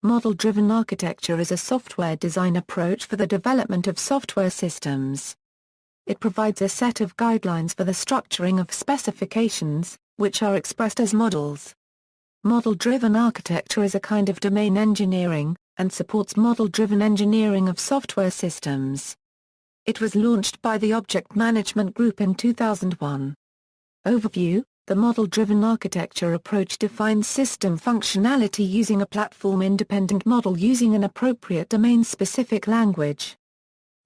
Model-driven architecture is a software design approach for the development of software systems. It provides a set of guidelines for the structuring of specifications, which are expressed as models. Model-driven architecture is a kind of domain engineering, and supports model-driven engineering of software systems. It was launched by the Object Management Group in 2001. Overview: the model-driven architecture approach defines system functionality using a platform-independent model using an appropriate domain-specific language.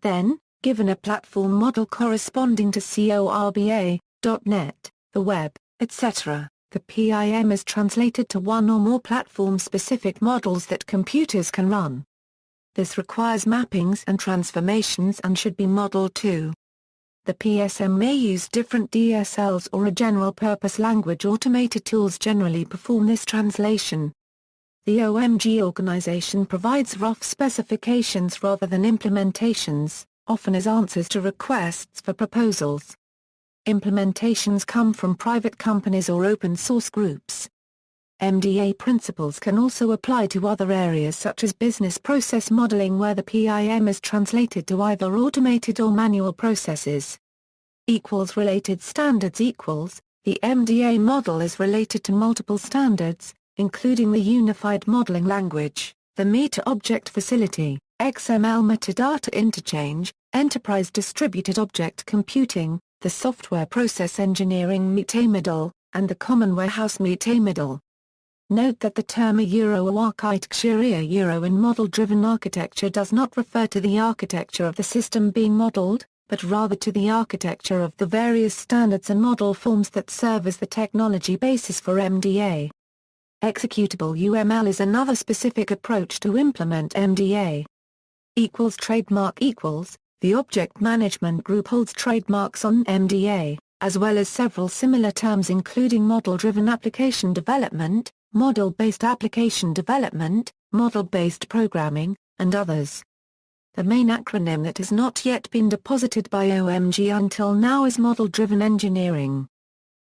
Then, given a platform model corresponding to CORBA, .NET, the web, etc., the PIM is translated to one or more platform-specific models that computers can run. This requires mappings and transformations and should be modeled too. The PSM may use different DSLs or a general-purpose language. Automated tools generally perform this translation. The OMG organization provides rough specifications rather than implementations, often as answers to requests for proposals. Implementations come from private companies or open-source groups. MDA principles can also apply to other areas such as business process modeling, where the PIM is translated to either automated or manual processes. Related standards. The MDA model is related to multiple standards, including the Unified Modeling Language, the Meta-Object Facility, XML Metadata Interchange, Enterprise Distributed Object Computing, the Software Process Engineering Metamodel, and the Common Warehouse Metamodel. Note that the term architecture in model-driven architecture does not refer to the architecture of the system being modeled, but rather to the architecture of the various standards and model forms that serve as the technology basis for MDA. Executable UML is another specific approach to implement MDA. Trademark. The Object Management Group holds trademarks on MDA, as well as several similar terms including model-driven application development, model-based application development, model-based programming, and others. The main acronym that has not yet been deposited by OMG until now is Model-Driven Engineering.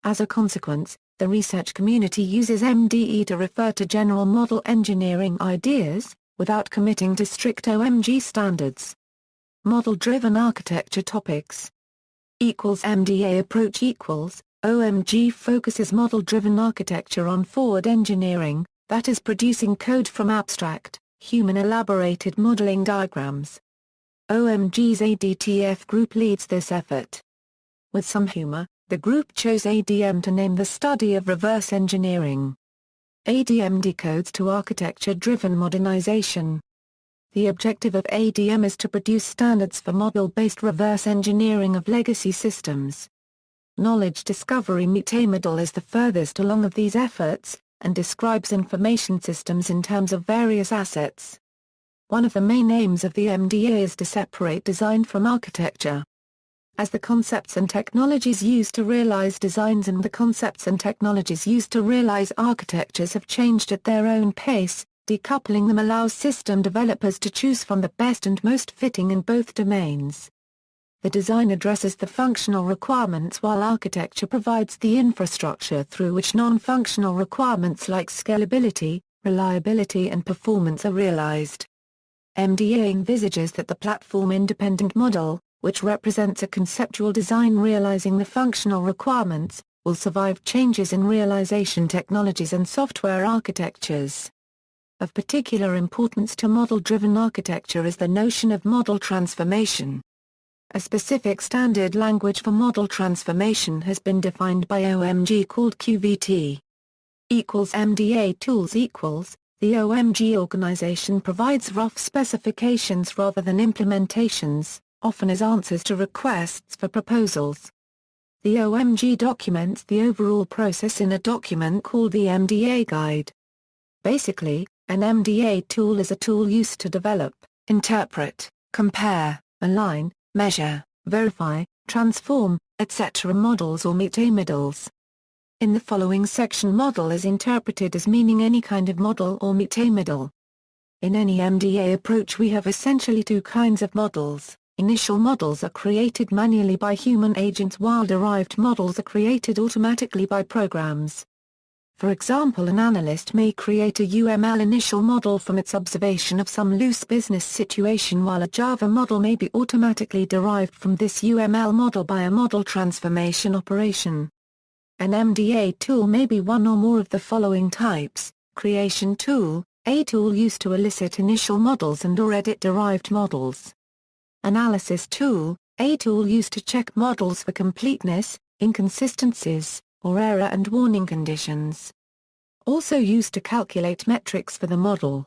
As a consequence, the research community uses MDE to refer to general model engineering ideas, without committing to strict OMG standards. Model-driven architecture topics. MDA approach. OMG focuses model-driven architecture on forward engineering, that is producing code from abstract, human-elaborated modeling diagrams. OMG's ADTF group leads this effort. With some humor, the group chose ADM to name the study of reverse engineering. ADM decodes to architecture-driven modernization. The objective of ADM is to produce standards for model-based reverse engineering of legacy systems. Knowledge Discovery Metamodel is the furthest along of these efforts, and describes information systems in terms of various assets. One of the main aims of the MDA is to separate design from architecture. As the concepts and technologies used to realize designs and the concepts and technologies used to realize architectures have changed at their own pace, decoupling them allows system developers to choose from the best and most fitting in both domains. The design addresses the functional requirements while architecture provides the infrastructure through which non-functional requirements like scalability, reliability and performance are realized. MDA envisages that the platform-independent model, which represents a conceptual design realizing the functional requirements, will survive changes in realization technologies and software architectures. Of particular importance to model-driven architecture is the notion of model transformation. A specific standard language for model transformation has been defined by OMG called QVT. MDA tools. The OMG organization provides rough specifications rather than implementations, often as answers to requests for proposals. The OMG documents the overall process in a document called the MDA Guide. Basically, an MDA tool is a tool used to develop, interpret, compare, align, measure, verify, transform, etc. models or metamodels. In the following section, model is interpreted as meaning any kind of model or metamodel. In any MDA approach we have essentially two kinds of models. Initial models are created manually by human agents while derived models are created automatically by programs. For example, an analyst may create a UML initial model from its observation of some loose business situation, while a Java model may be automatically derived from this UML model by a model transformation operation. An MDA tool may be one or more of the following types: creation tool, a tool used to elicit initial models and/or edit derived models. Analysis tool, a tool used to check models for completeness, inconsistencies, or error and warning conditions. Also used to calculate metrics for the model.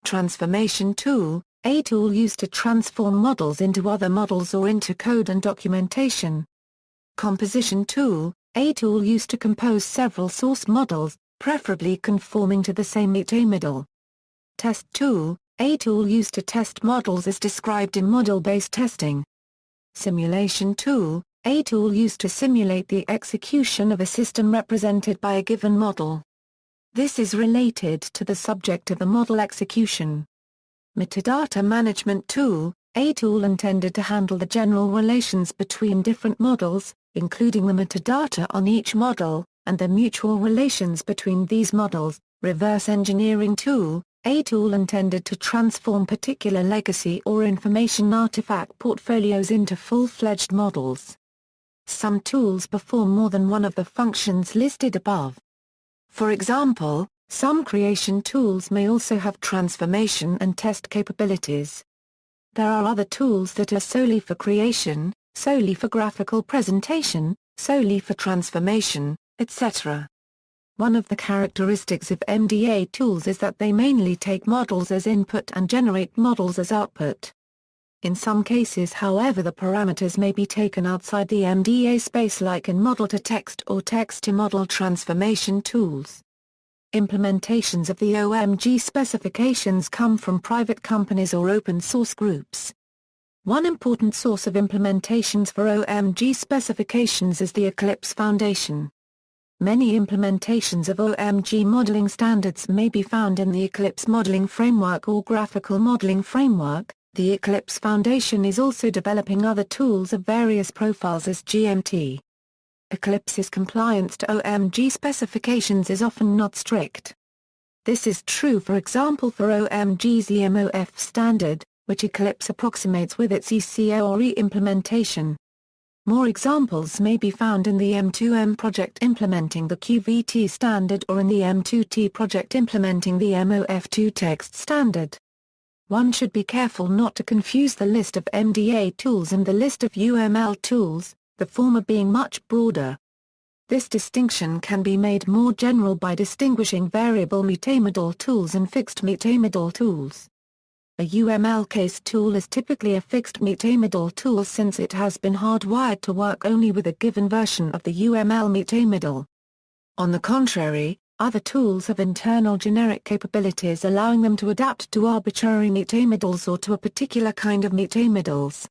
Transformation tool, a tool used to transform models into other models or into code and documentation. Composition tool, a tool used to compose several source models, preferably conforming to the same metamodel. Test tool, a tool used to test models as described in model-based testing. Simulation tool, a tool used to simulate the execution of a system represented by a given model. This is related to the subject of the model execution. Metadata management tool, a tool intended to handle the general relations between different models, including the metadata on each model, and the mutual relations between these models. Reverse engineering tool, a tool intended to transform particular legacy or information artifact portfolios into full-fledged models. Some tools perform more than one of the functions listed above. For example, some creation tools may also have transformation and test capabilities. There are other tools that are solely for creation, solely for graphical presentation, solely for transformation, etc. One of the characteristics of MDA tools is that they mainly take models as input and generate models as output. In some cases, however, the parameters may be taken outside the MDA space, like in model-to-text or text-to-model transformation tools. Implementations of the OMG specifications come from private companies or open-source groups. One important source of implementations for OMG specifications is the Eclipse Foundation. Many implementations of OMG modeling standards may be found in the Eclipse Modeling Framework or Graphical Modeling Framework. The Eclipse Foundation is also developing other tools of various profiles as GMT. Eclipse's compliance to OMG specifications is often not strict. This is true, for example, for OMG's EMOF standard, which Eclipse approximates with its ECORE implementation. More examples may be found in the M2M project implementing the QVT standard or in the M2T project implementing the MOF2 text standard. One should be careful not to confuse the list of MDA tools and the list of UML tools, the former being much broader. This distinction can be made more general by distinguishing variable metamodal tools and fixed metamodal tools. A UML case tool is typically a fixed metamodal tool since it has been hardwired to work only with a given version of the UML metamodal. On the contrary, other tools have internal generic capabilities allowing them to adapt to arbitrary metamodals or to a particular kind of metamodals.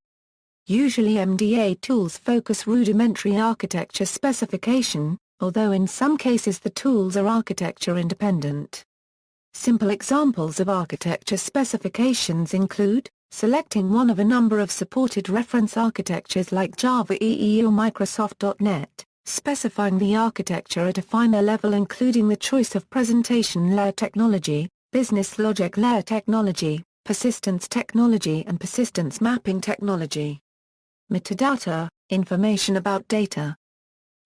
Usually MDA tools focus rudimentary architecture specification, although in some cases the tools are architecture independent. Simple examples of architecture specifications include selecting one of a number of supported reference architectures like Java EE or Microsoft.NET, specifying the architecture at a finer level including the choice of presentation layer technology, business logic layer technology, persistence technology and persistence mapping technology. Metadata, information about data.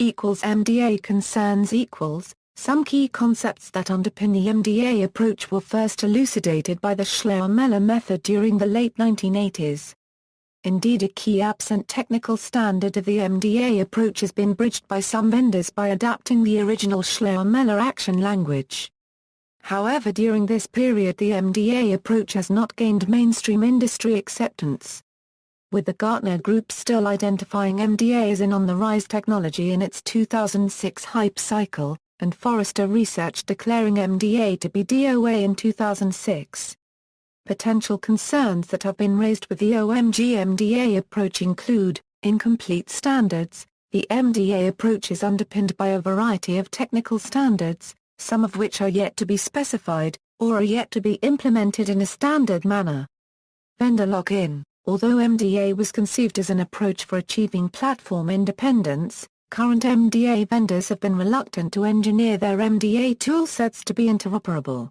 MDA concerns equals. Some key concepts that underpin the MDA approach were first elucidated by the Schleiermacher method during the late 1980s. Indeed, a key absent technical standard of the MDA approach has been bridged by some vendors by adapting the original Schleiermacher action language. However, during this period the MDA approach has not gained mainstream industry acceptance. With the Gartner Group still identifying MDA as an on-the-rise technology in its 2006 hype cycle, and Forrester Research declaring MDA to be DOA in 2006. Potential concerns that have been raised with the OMG MDA approach include, incomplete standards. The MDA approach is underpinned by a variety of technical standards, some of which are yet to be specified, or are yet to be implemented in a standard manner. Vendor lock-in. Although MDA was conceived as an approach for achieving platform independence, Current MDA vendors have been reluctant to engineer their MDA toolsets to be interoperable.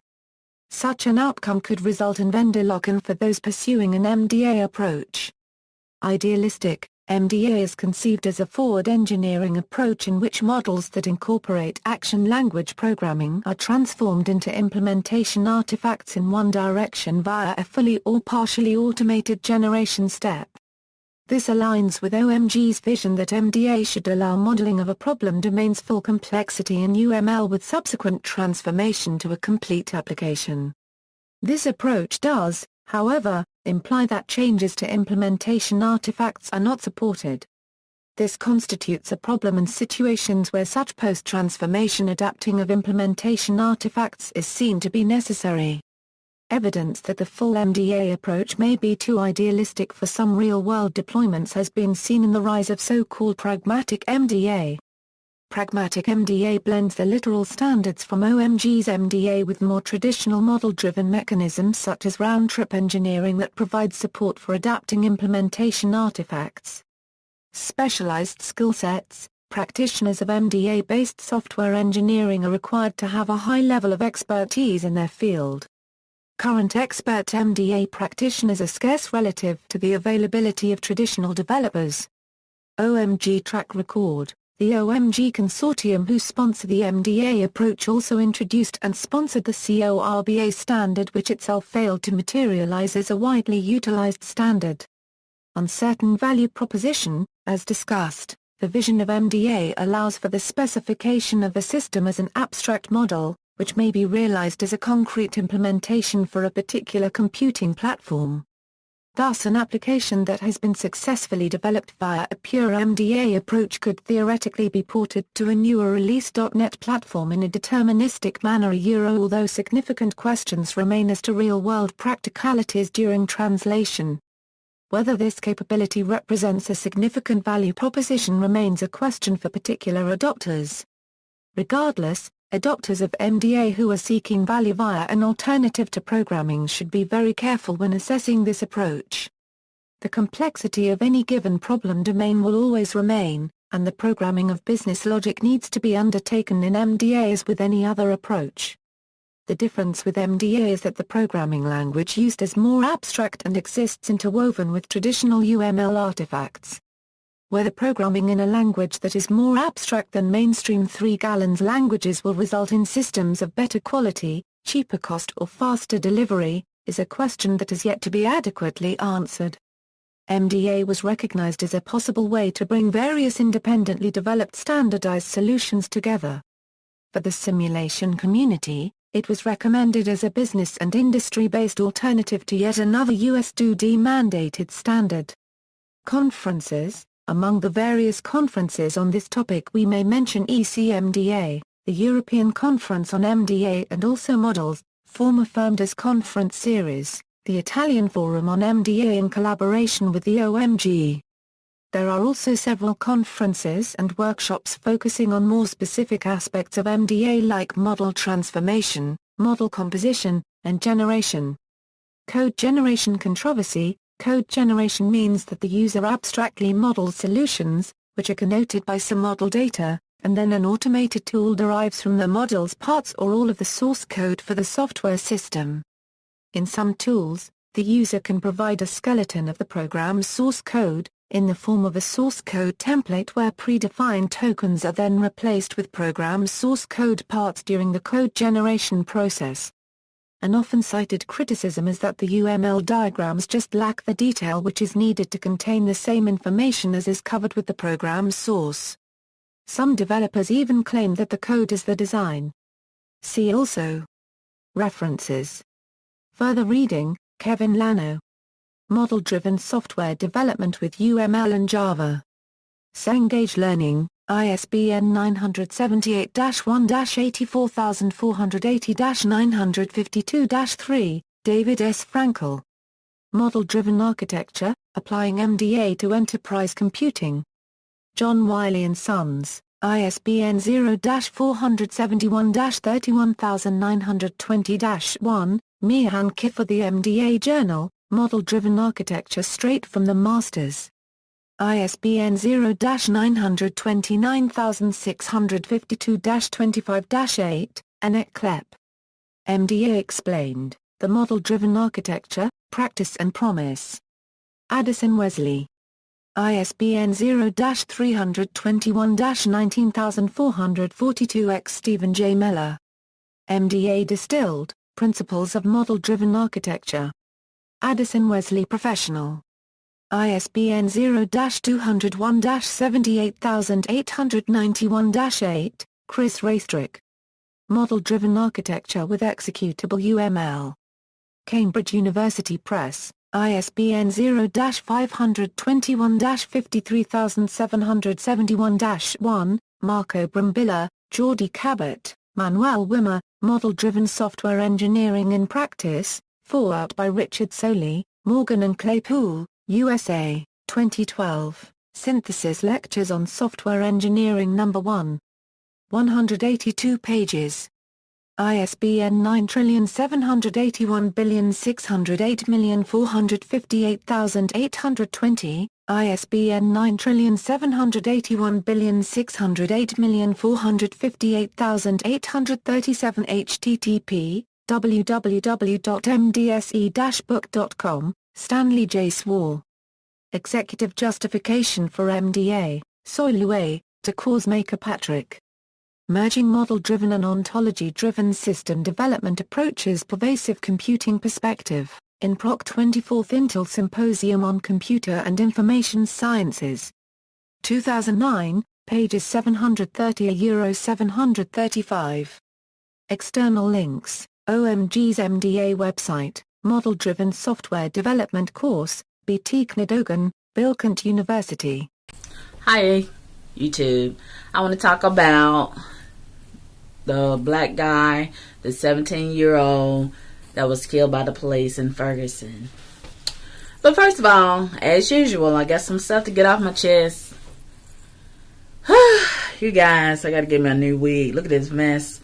Such an outcome could result in vendor lock-in for those pursuing an MDA approach. Idealistic, MDA is conceived as a forward engineering approach in which models that incorporate action language programming are transformed into implementation artifacts in one direction via a fully or partially automated generation step. This aligns with OMG's vision that MDA should allow modeling of a problem domain's full complexity in UML with subsequent transformation to a complete application. This approach does, however, imply that changes to implementation artifacts are not supported. This constitutes a problem in situations where such post-transformation adapting of implementation artifacts is seen to be necessary. Evidence that the full MDA approach may be too idealistic for some real-world deployments has been seen in the rise of so-called pragmatic MDA. Pragmatic MDA blends the literal standards from OMG's MDA with more traditional model-driven mechanisms such as round-trip engineering that provide support for adapting implementation artifacts. Specialized skill sets. Practitioners of MDA-based software engineering are required to have a high level of expertise in their field. Current expert MDA practitioners are scarce relative to the availability of traditional developers. OMG track record. The OMG consortium who sponsor the MDA approach also introduced and sponsored the CORBA standard, which itself failed to materialize as a widely utilized standard. Uncertain value proposition. As discussed, the vision of MDA allows for the specification of the system as an abstract model, which may be realized as a concrete implementation for a particular computing platform. Thus, an application that has been successfully developed via a pure MDA approach could theoretically be ported to a newer release.NET platform in a deterministic manner. Although significant questions remain as to real-world practicalities during translation. Whether this capability represents a significant value proposition remains a question for particular adopters. Regardless, adopters of MDA who are seeking value via an alternative to programming should be very careful when assessing this approach. The complexity of any given problem domain will always remain, and the programming of business logic needs to be undertaken in MDA as with any other approach. The difference with MDA is that the programming language used is more abstract and exists interwoven with traditional UML artifacts. Whether programming in a language that is more abstract than mainstream 3 gallons languages will result in systems of better quality, cheaper cost or faster delivery, is a question that is yet to be adequately answered. MDA was recognized as a possible way to bring various independently developed standardized solutions together. For the simulation community, it was recommended as a business and industry-based alternative to yet another US DoD mandated standard. Conferences. Among the various conferences on this topic we may mention ECMDA, the European Conference on MDA, and also Models, former Firmda's conference series, the Italian Forum on MDA in collaboration with the OMG. There are also several conferences and workshops focusing on more specific aspects of MDA like model transformation, model composition, and generation. Code generation controversy. Code generation means that the user abstractly models solutions, which are connoted by some model data, and then an automated tool derives from the model's parts or all of the source code for the software system. In some tools, the user can provide a skeleton of the program's source code, in the form of a source code template where predefined tokens are then replaced with program's source code parts during the code generation process. An often cited criticism is that the UML diagrams just lack the detail which is needed to contain the same information as is covered with the program's source. Some developers even claim that the code is the design. See also. References. Further reading, Kevin Lano. Model-driven software development with UML and Java. Cengage Learning, ISBN 978-1-84480-952-3, David S. Frankel. Model-driven architecture, applying MDA to enterprise computing. John Wiley & Sons, ISBN 0-471-31920-1, Mihan Kiffer The MDA Journal, Model-driven architecture straight from the Masters. ISBN 0-929652-25-8, Annette Klepp. MDA Explained, The Model-Driven Architecture, Practice and Promise. Addison Wesley. ISBN 0-321-19442-X Stephen J. Miller. MDA Distilled, Principles of Model-Driven Architecture. Addison Wesley Professional. ISBN 0-201-78891-8, Chris Raystrick. Model-Driven Architecture with Executable UML. Cambridge University Press, ISBN 0-521-53771-1, Marco Brambilla, Geordie Cabot, Manuel Wimmer, Model-Driven Software Engineering in Practice, foreword by Richard Soley, Morgan and Claypool, USA, 2012, Synthesis Lectures on Software Engineering No. 1. 182 pages. ISBN 9781608458820, ISBN 9781608458837 http, www.mdse-book.com, Stanley J. Swall. Executive Justification for MDA, Soilue, to Causemaker Patrick. Merging Model-Driven and Ontology-Driven System Development Approaches Pervasive Computing Perspective, in Proc 24th Intel Symposium on Computer and Information Sciences. 2009, pages 730-735. External links, OMG's MDA website, Model-Driven Software Development Course, BT Knadogan, Bilkent University. Hi, YouTube. I want to talk about the black guy, the 17-year-old that was killed by the police in Ferguson. But first of all, as usual, I got some stuff to get off my chest. You guys, I got to get me a new wig. Look at this mess.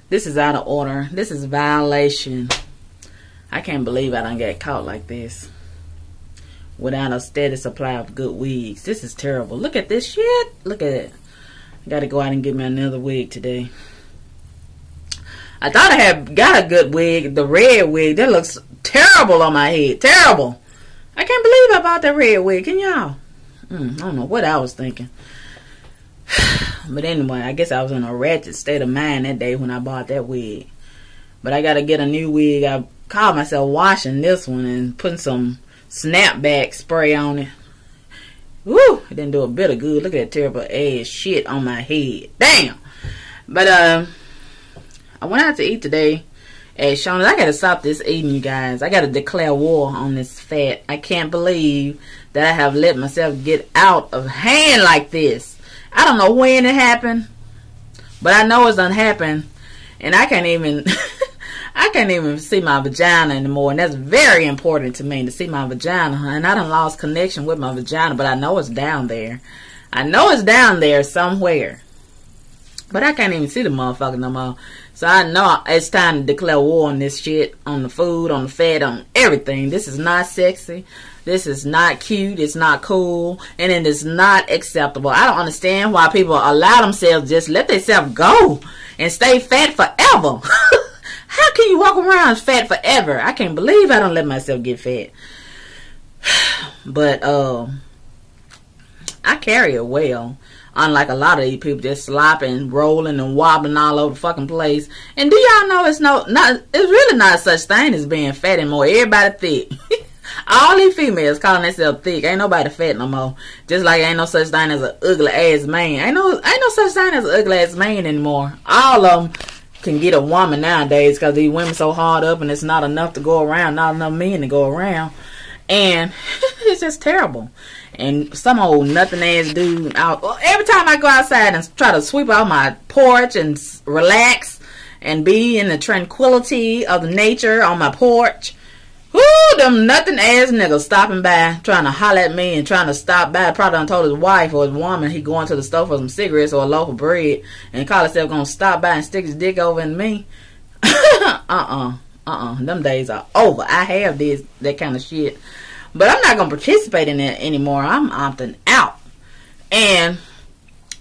This is out of order. This is violation. I can't believe I done get caught like this without a steady supply of good wigs. This is terrible. Look at this shit. Look at it. I got to go out and get me another wig today. I thought I had got a good wig, the red wig. That looks terrible on my head. Terrible. I can't believe I bought that red wig. Can y'all? I don't know what I was thinking. But anyway, I guess I was in a ratchet state of mind that day when I bought that wig. But I got to get a new wig. I called myself washing this one and putting some snapback spray on it. Woo! It didn't do a bit of good. Look at that terrible ass shit on my head. Damn! But, I went out to eat today at Shoney's. I gotta stop this eating, you guys. I gotta declare war on this fat. I can't believe that I have let myself get out of hand like this. I don't know when it happened, but I know it's done happened, and I can't even I can't even see my vagina anymore, and that's very important to me, to see my vagina. And I done lost connection with my vagina, but I know it's down there. I know it's down there somewhere, but I can't even see the motherfucker no more. So I know it's time to declare war on this shit, on the food, on the fat, on everything. This is not sexy. This is not cute. It's not cool. And it is not acceptable. I don't understand why people allow themselves to just let themselves go and stay fat forever. How can you walk around fat forever? I can't believe I don't let myself get fat. But I carry it well. Unlike a lot of these people just slopping, rolling, and wobbling all over the fucking place. And do y'all know it's really not such thing as being fat anymore. Everybody thick. All these females calling themselves thick. Ain't nobody fat no more. Just like ain't no such thing as an ugly ass man. Ain't no such thing as an ugly ass man anymore. All of them can get a woman nowadays because these women so hard up and it's not enough to go around. Not enough men to go around. And it's just terrible. And some old nothing ass dude out. Every time I go outside and try to sweep out my porch and relax and be in the tranquility of the nature on my porch, whoo, them nothing ass niggas stopping by trying to holler at me and trying to stop by. Probably done told his wife or his woman he going to the store for some cigarettes or a loaf of bread and call himself gonna stop by and stick his dick over in me. Them days are over. I have that kind of shit. But I'm not going to participate in it anymore. I'm opting out. And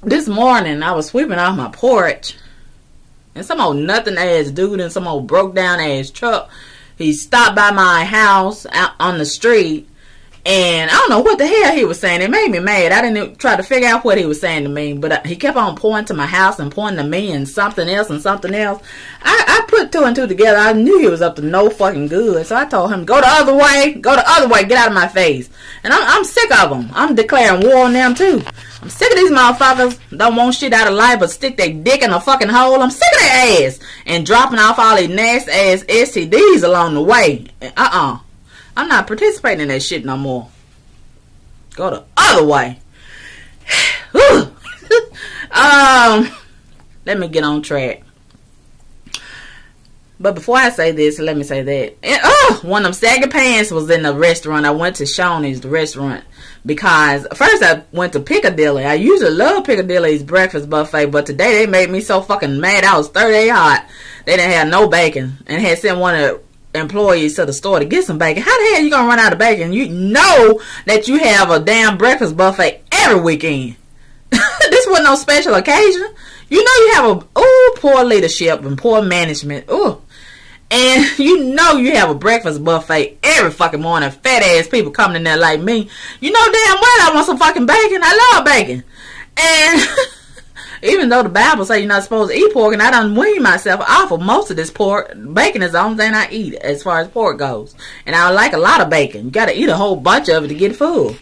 this morning, I was sweeping off my porch. And some old nothing ass dude in some old broke down ass truck, he stopped by my house out on the street. And I don't know what the hell he was saying. It made me mad. I didn't try to figure out what he was saying to me. But he kept on pointing to my house and pointing to me and something else and something else. I put two and two together. I knew he was up to no fucking good. So I told him, go the other way. Go the other way. Get out of my face. And I'm sick of them. I'm declaring war on them too. I'm sick of these motherfuckers. Don't want shit out of life but stick their dick in a fucking hole. I'm sick of their ass. And dropping off all these nasty ass STDs along the way. I'm not participating in that shit no more. Go the other way. Let me get on track. But before I say this, let me say that. One of them saggy pants was in the restaurant. I went to Shoney's, the restaurant. Because first I went to Piccadilly. I usually love Piccadilly's breakfast buffet. But today they made me so fucking mad. I was 38 hot. They didn't have no bacon. And had sent one of the employees to the store to get some bacon. How the hell you gonna run out of bacon? You know that you have a damn breakfast buffet every weekend. This wasn't no special occasion. You know you have poor leadership and poor management. And you know you have a breakfast buffet every fucking morning. Fat ass people coming in there like me. You know damn well I want some fucking bacon. I love bacon. And even though the Bible say you're not supposed to eat pork, and I done wean myself off of most of this pork, bacon is the only thing I eat as far as pork goes. And I like a lot of bacon. You gotta eat a whole bunch of it to get full.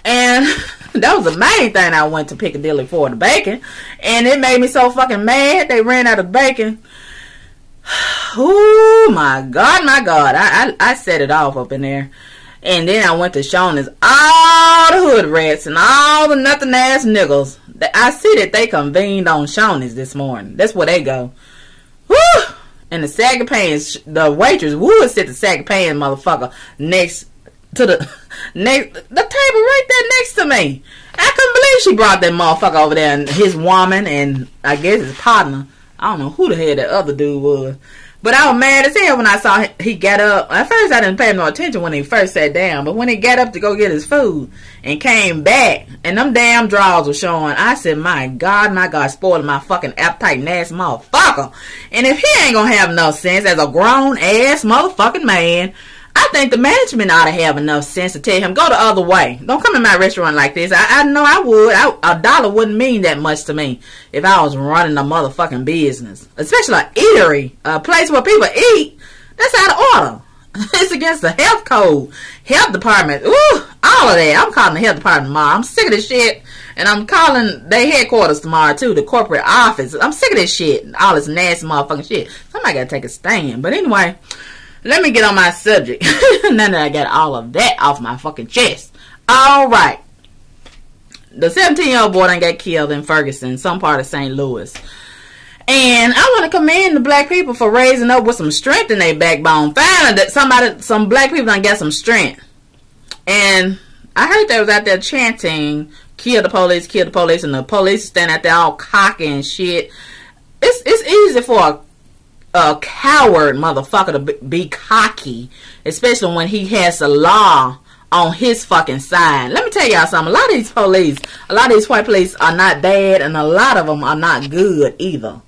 And that was the main thing I went to Piccadilly for, the bacon. And it made me so fucking mad. They ran out of bacon. Oh my God, my God. I set it off up in there. And then I went to Shoney's. All the hood rats and all the nothing ass niggas. I see that they convened on Shoney's this morning. That's where they go. Woo! And the saggy pants, the waitress would sit the saggy pants motherfucker next to the table right there next to me. I couldn't believe she brought that motherfucker over there and his woman and I guess his partner. I don't know who the hell that other dude was. But I was mad as hell when I saw he got up. At first, I didn't pay no attention when he first sat down. But when he got up to go get his food and came back, and them damn drawers were showing, I said, my God, spoiling my fucking appetite, nasty motherfucker. And if he ain't gonna have enough sense as a grown-ass motherfucking man, I think the management ought to have enough sense to tell him, go the other way. Don't come to my restaurant like this. I know I would. A dollar wouldn't mean that much to me if I was running a motherfucking business. Especially an eatery. A place where people eat. That's out of order. It's against the health code. Health department. Ooh, all of that. I'm calling the health department tomorrow. I'm sick of this shit. And I'm calling their headquarters tomorrow too. The corporate office. I'm sick of this shit. All this nasty motherfucking shit. Somebody gotta take a stand. But anyway, let me get on my subject. Now that I got all of that off my fucking chest. Alright. The 17-year-old boy done got killed in Ferguson, some part of St. Louis. And I want to commend the black people for raising up with some strength in their backbone. Finally, that some black people done got some strength. And I heard they was out there chanting, kill the police, and the police stand out there all cocky and shit. It's easy for a coward motherfucker to be cocky, especially when he has the law on his fucking side. Let me tell y'all something. A lot of these white police are not bad, and a lot of them are not good either.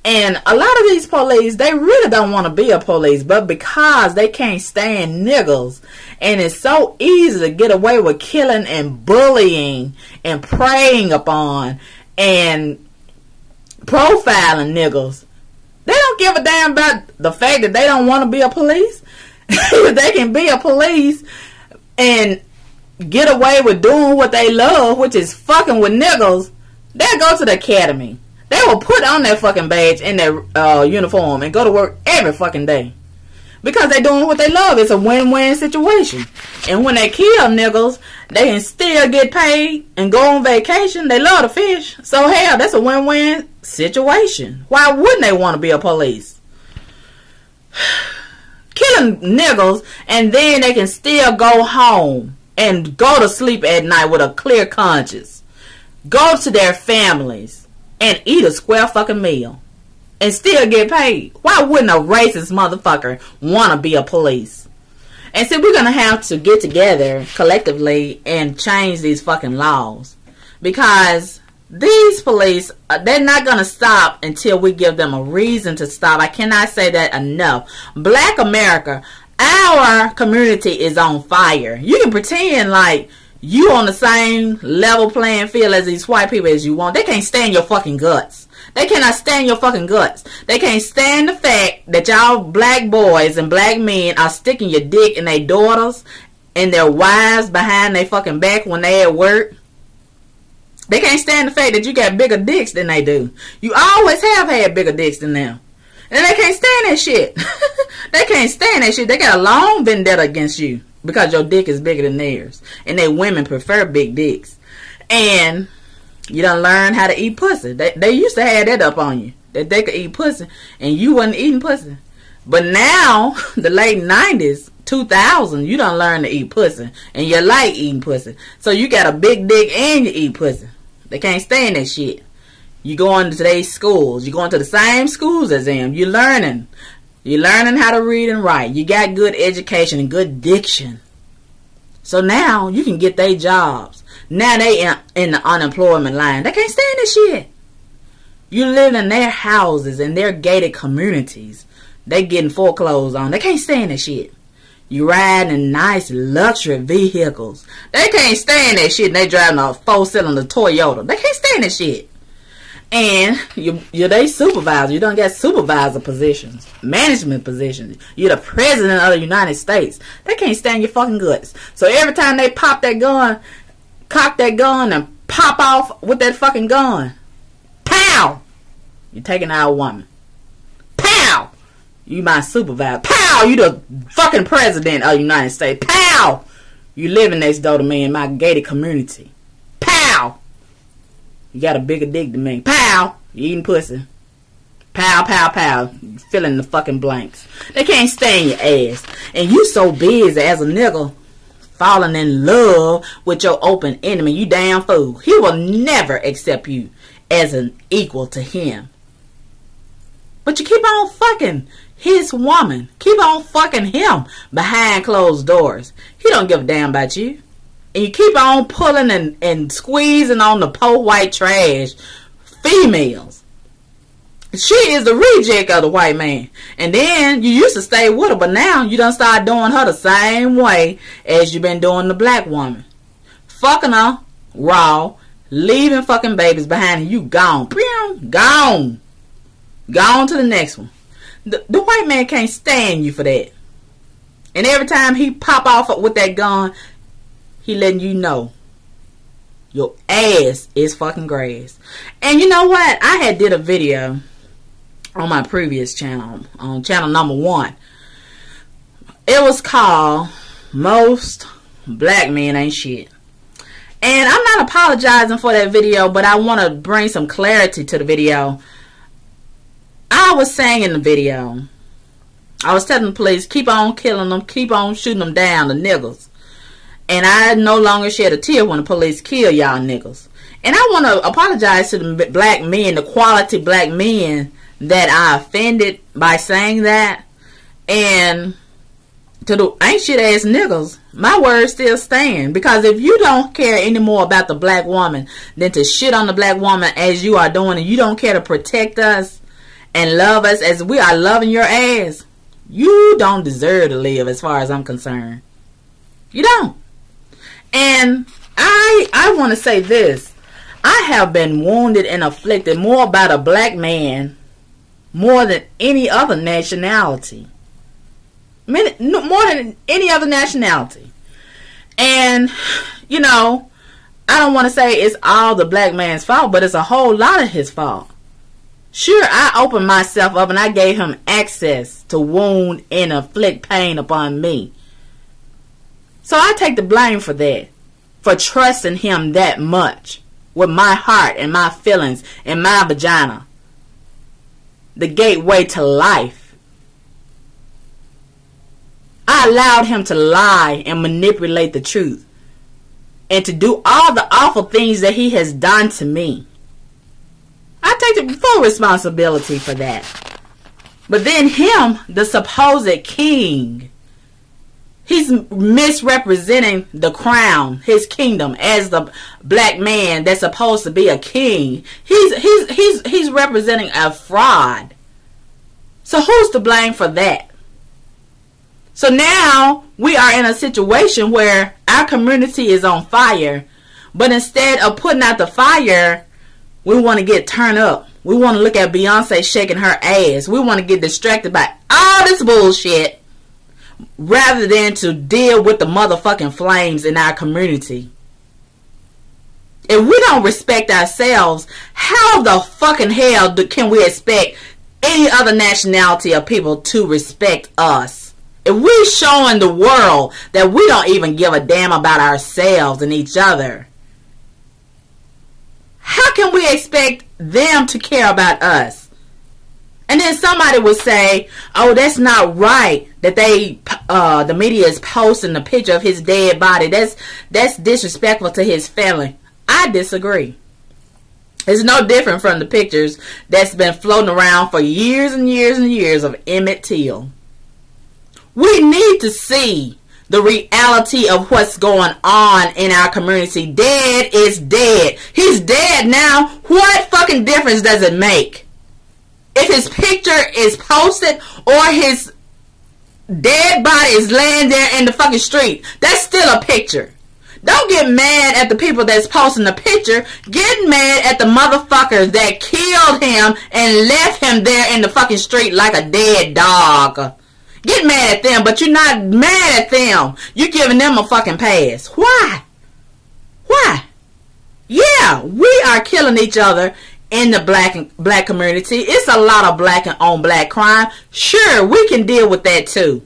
And a lot of these police, they really don't want to be a police, but because they can't stand niggas, and it's so easy to get away with killing and bullying and preying upon and profiling niggas, they don't give a damn about the fact that they don't want to be a police. They can be a police and get away with doing what they love, which is fucking with niggas. They'll go to the academy. They will put on their fucking badge in their uniform and go to work every fucking day. Because they're doing what they love. It's a win-win situation. And when they kill niggas, they can still get paid and go on vacation. They love to fish. So hell, that's a win-win situation. Why wouldn't they want to be a police? Killing niggas, and then they can still go home and go to sleep at night with a clear conscience. Go to their families and eat a square fucking meal and still get paid. Why wouldn't a racist motherfucker want to be a police? And see, we're going to have to get together collectively and change these fucking laws. Because these police, they're not going to stop until we give them a reason to stop. I cannot say that enough. Black America, our community is on fire. You can pretend like you on the same level playing field as these white people as you want. They can't stand your fucking guts. They cannot stand your fucking guts. They can't stand the fact that y'all black boys and black men are sticking your dick in their daughters and their wives behind their fucking back when they at work. They can't stand the fact that you got bigger dicks than they do. You always have had bigger dicks than them. And they can't stand that shit. They can't stand that shit. They got a long vendetta against you because your dick is bigger than theirs. And they women prefer big dicks. And you done learn how to eat pussy. They used to have that up on you, that they could eat pussy, and you wasn't eating pussy. But now, the late 90s, 2000, you done learn to eat pussy, and you like eating pussy. So you got a big dick and you eat pussy. They can't stand that shit. You going to today's schools. You going to the same schools as them. You're learning how to read and write. You got good education and good diction. So now you can get their jobs. Now they in the unemployment line. They can't stand this shit. You live in their houses and their gated communities. They getting foreclosed on. They can't stand that shit. You riding in nice luxury vehicles. They can't stand that shit. And they driving a 4-cylinder Toyota. They can't stand that shit. And you're their supervisor. You don't get supervisor positions, management positions. You're the president of the United States. They can't stand your fucking guts. So every time they pop that gun, cock that gun and pop off with that fucking gun, pow! You're taking out a woman. Pow! You my supervisor. Pow! You the fucking president of the United States. Pow! You living next door to me in my gated community. Pow! You got a bigger dick than me. Pow! You eating pussy. Pow, pow, pow. You filling the fucking blanks. They can't stand your ass. And you so busy as a nigga falling in love with your open enemy. You damn fool. He will never accept you as an equal to him. But you keep on fucking his woman. Keep on fucking him behind closed doors. He don't give a damn about you. And you keep on pulling and squeezing on the poor white trash females. She is the reject of the white man. And then you used to stay with her, but now you done start doing her the same way as you been doing the black woman. Fucking her raw, leaving fucking babies behind, and you gone. Gone. Gone to the next one. The white man can't stand you for that. And every time he pop off with that gun, he letting you know your ass is fucking grass. And you know what? I had did a video on my previous channel, on channel number 1. It was called Most Black Men Ain't Shit. And I'm not apologizing for that video, but I want to bring some clarity to the video. I was saying in the video, I was telling the police, keep on killing them, keep on shooting them down, the niggas. And I no longer shed a tear when the police kill y'all niggas. And I want to apologize to the black men, the quality black men that I offended by saying that. And to the ain't shit ass niggas, my words still stand. Because if you don't care anymore about the black woman than to shit on the black woman as you are doing, and you don't care to protect us and love us as we are loving your ass, you don't deserve to live as far as I'm concerned. You don't. And I want to say this. I have been wounded and afflicted more by the black man more than any other nationality. More than any other nationality. And, you know, I don't want to say it's all the black man's fault, but it's a whole lot of his fault. Sure, I opened myself up and I gave him access to wound and inflict pain upon me. So I take the blame for that. For trusting him that much. With my heart and my feelings and my vagina. The gateway to life. I allowed him to lie and manipulate the truth. And to do all the awful things that he has done to me. I take the full responsibility for that. But then him, the supposed king, He's misrepresenting the crown, his kingdom, as the black man that's supposed to be a king. He's representing a fraud. So who's to blame for that? So now we are in a situation where our community is on fire, but instead of putting out the fire, we want to get turned up. We want to look at Beyonce shaking her ass. We want to get distracted by all this bullshit rather than to deal with the motherfucking flames in our community. If we don't respect ourselves, how the fucking hell can we expect any other nationality of people to respect us? If we're showing the world that we don't even give a damn about ourselves and each other, how can we expect them to care about us? And then somebody would say, oh, that's not right that the media is posting a picture of his dead body. That's disrespectful to his family. I disagree. It's no different from the pictures that's been floating around for years and years and years of Emmett Till. We need to see the reality of what's going on in our community. Dead is dead. He's dead now. What fucking difference does it make? If his picture is posted or his dead body is laying there in the fucking street, that's still a picture. Don't get mad at the people that's posting the picture. Get mad at the motherfuckers that killed him and left him there in the fucking street like a dead dog. Get mad at them, but you're not mad at them. You're giving them a fucking pass. Why? Why? Yeah, we are killing each other in the black community. It's a lot of black and on black crime. Sure, we can deal with that too.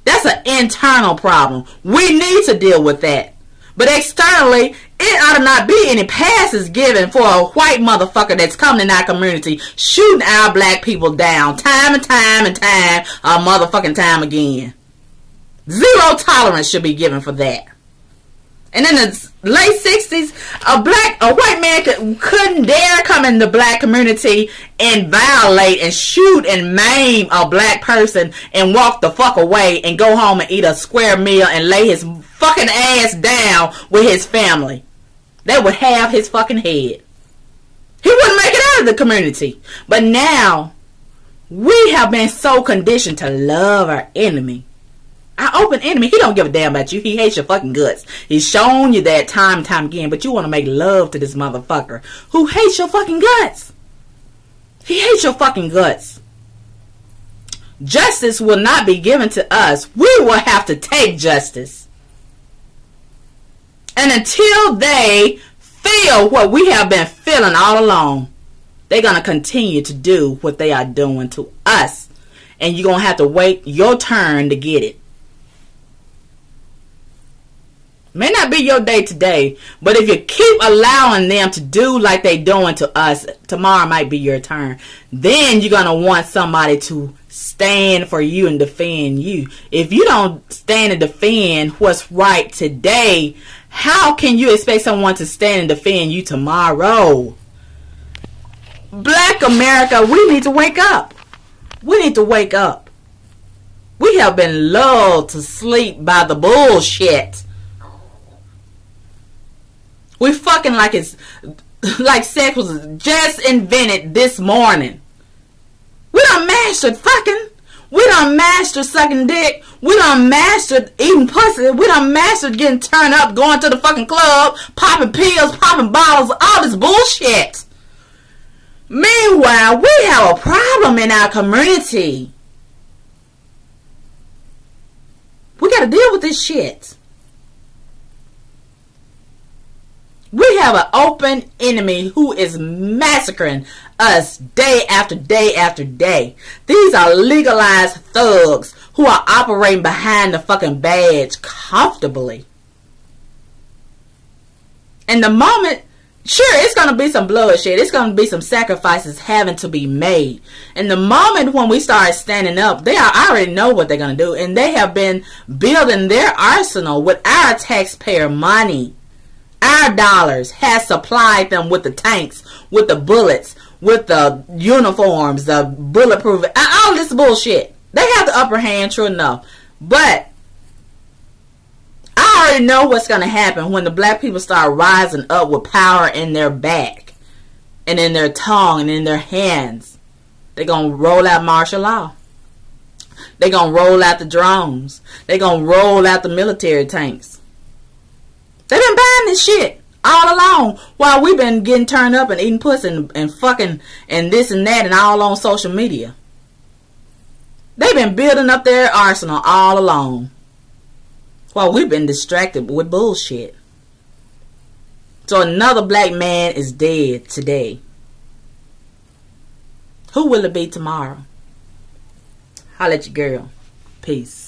That's an internal problem. We need to deal with that. But externally, it ought to not be any passes given for a white motherfucker that's coming in our community, shooting our black people down time and time and time, a motherfucking time again. Zero tolerance should be given for that. And in the late 60s, a white man couldn't dare come in the black community and violate and shoot and maim a black person and walk the fuck away and go home and eat a square meal and lay his fucking ass down with his family. They would have his fucking head. He wouldn't make it out of the community. But now, we have been so conditioned to love our enemy. Our open enemy, he don't give a damn about you. He hates your fucking guts. He's shown you that time and time again, but you want to make love to this motherfucker who hates your fucking guts. He hates your fucking guts. Justice will not be given to us. We will have to take justice. And until they feel what we have been feeling all along, they're going to continue to do what they are doing to us. And you're going to have to wait your turn to get it. May not be your day today, but if you keep allowing them to do like they doing to us, tomorrow might be your turn. Then you're going to want somebody to stand for you and defend you. If you don't stand and defend what's right today, how can you expect someone to stand and defend you tomorrow? Black America, we need to wake up. We need to wake up. We have been lulled to sleep by the bullshit. We fucking like sex was just invented this morning. We done mastered fucking. We done mastered sucking dick. We done mastered eating pussy. We done mastered getting turned up, going to the fucking club, popping pills, popping bottles, all this bullshit. Meanwhile, we have a problem in our community. We gotta deal with this shit. We have an open enemy who is massacring us day after day after day. These are legalized thugs who are operating behind the fucking badge comfortably. And the moment, sure, it's going to be some bloodshed. It's going to be some sacrifices having to be made. And the moment when we start standing up, they already know what they're going to do. And they have been building their arsenal with our taxpayer money. Our dollars has supplied them with the tanks, with the bullets, with the uniforms, the bulletproof, all this bullshit. They have the upper hand, true enough. But already know what's going to happen when the black people start rising up with power in their back and in their tongue and in their hands. They're going to roll out martial law. They're going to roll out the drones. They're going to roll out the military tanks. They've been buying this shit all along while we've been getting turned up and eating pussy and fucking and this and that and all on social media. They've been building up their arsenal all along while we've been distracted with bullshit. So another black man is dead today. Who will it be tomorrow? Holla at your girl. Peace.